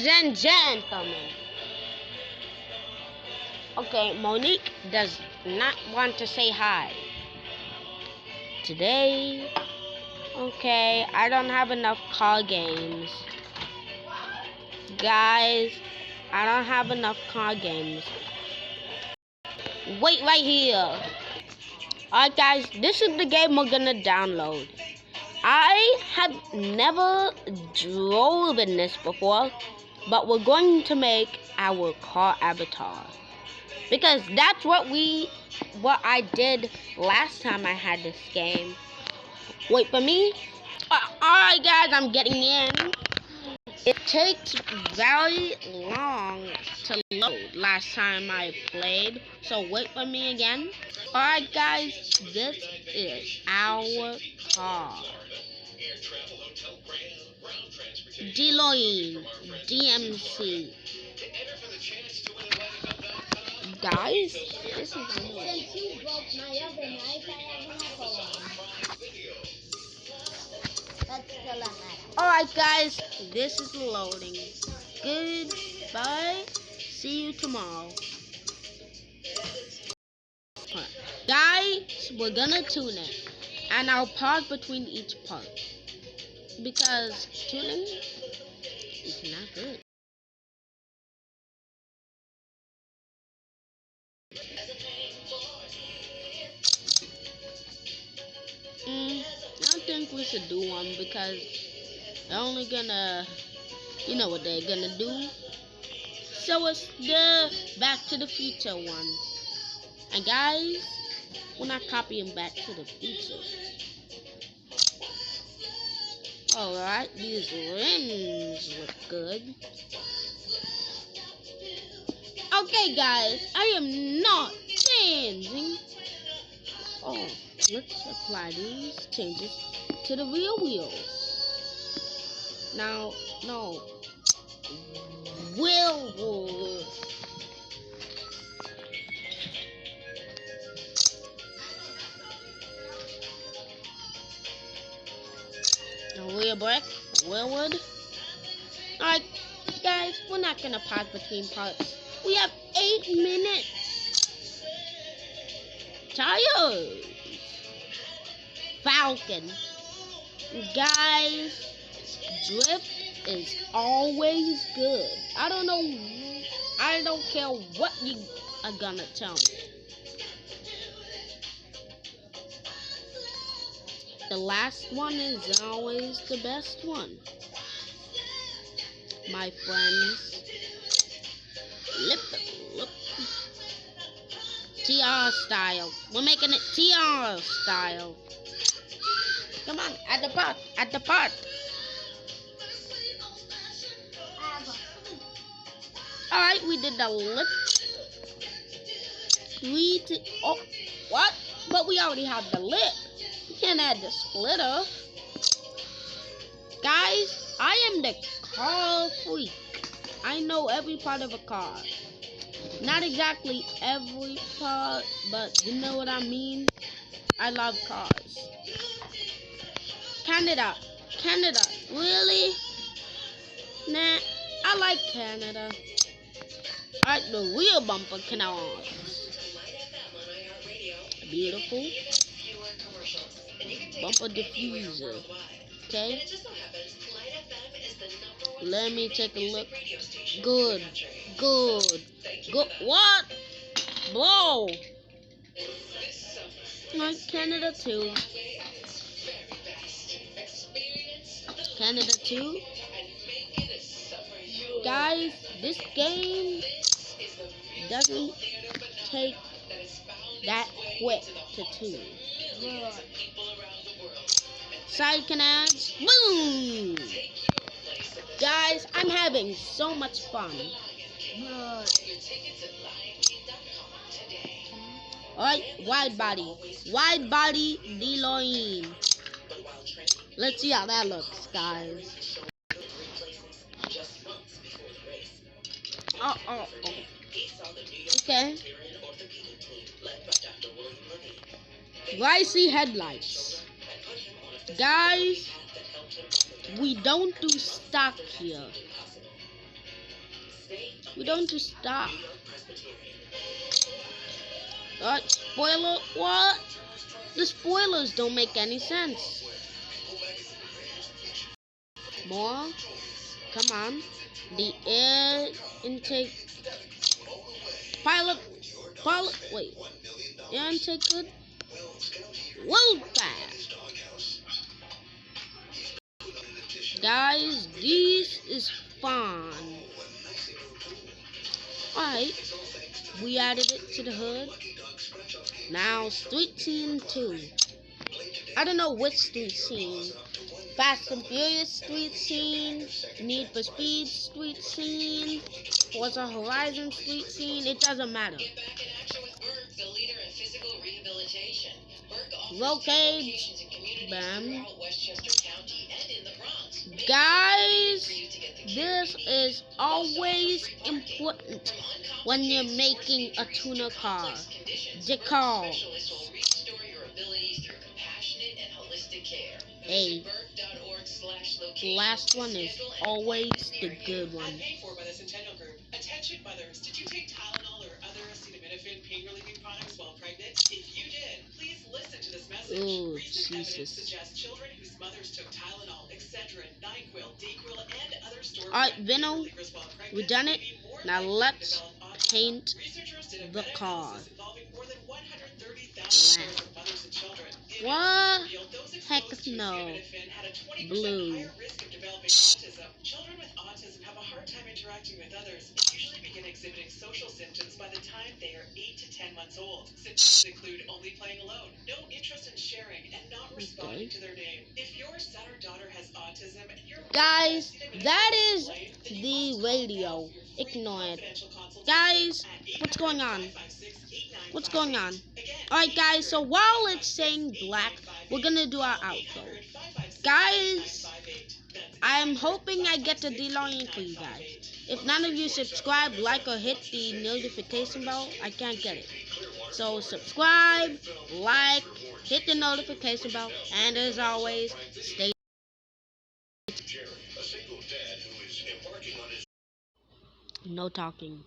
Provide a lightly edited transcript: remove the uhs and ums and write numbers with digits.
Ladies and gentlemen. Okay, Monique does not want to say hi. Today, okay, I don't have enough car games. Guys, I don't have enough car games. Wait right here. Alright guys, this is the game we're gonna download. I have never drove in this before, but we're going to make our car avatar. Because that's what I did last time I had this game. Wait for me. Alright guys, I'm getting in. It takes very long to load last time I played, so wait for me again. Alright guys, this is our car. DeLorean, DMC. Guys, this is Since you broke my other knife, I have another one. That's still a knife. Alright guys, this is loading. Goodbye. See you tomorrow. Guys, we're gonna tune it. And I'll pause between each part. Because tuning is not good. I don't think we should do one because they're only gonna, you know what they're gonna do. So it's the Back to the Future one. And guys, we're not copying Back to the Future. Alright, these rims look good. Okay guys, I am not changing. Oh, let's apply these changes to the rear wheels. Now, no. Wheel. Rear brake, rear wood. Alright, guys, we're not gonna pause between parts. We have 8 minutes. Tires. Falcon. Guys, drift is always good. I don't care what you are gonna tell me. The last one is always the best one. My friends. Lip. TR style. We're making it TR style. Come on, at the part. Alright, we did the lip. Oh, what? But we already have the lip. You can't add the splitter. Guys, I am the car freak. I know every part of a car. Not exactly every part, but you know what I mean. I love cars. Canada, really? Nah, I like Canada. Alright, the rear bumper canals. Beautiful. Bumper diffuser. Okay. Let me take a look. Good. What? Whoa. Like Canada too. Guys, this game doesn't take that quick to tune. Side canals, boom! Guys, I'm having so much fun. Alright, wide body DeLorean. Let's see how that looks, guys. Oh. Okay. Ricey headlights. Guys, we don't do stock here. We don't just stop. Spoiler, what? The spoilers don't make any sense. More? Come on. The air intake. Pilot, wait. Air intake good? Well, fast. Guys, this is fun. Alright, we added it to the hood. Now, street scene 2. I don't know which street scene. Fast and Furious street scene, Need for Speed street scene, Forza Horizon street scene, it doesn't matter. Roll cage, bam. Guys, this is always important when you're making a tuner car. Decal. Hey, the last one is always the good one. Attention mothers, did you take Tylenol or other acetaminophen pain relieving products while pregnant? If you did, please listen to this message. Oh, Recent evidence Jesus. suggests children whose mothers took Tylenol, Excedrin, NyQuil, Dayquil, and other store Alright, Vino, we done it. Now let's paint the car. What? Heck no. Blue. Children with autism have a hard time interacting with others and usually begin exhibiting social symptoms by the time they are 8 to 10 months old. Symptoms include only playing alone, no interest in sharing, and not responding to their name. If your son or daughter has autism, guys, that is the radio. Ignore it. Guys, what's going on? What's going on? Alright guys, so while it's saying black, we're gonna do our outro. Guys, I'm hoping I get the DeLorean for you guys. If none of you subscribe, like, or hit the notification bell, I can't get it. So subscribe, like, hit the notification bell, and as always, stay. No talking.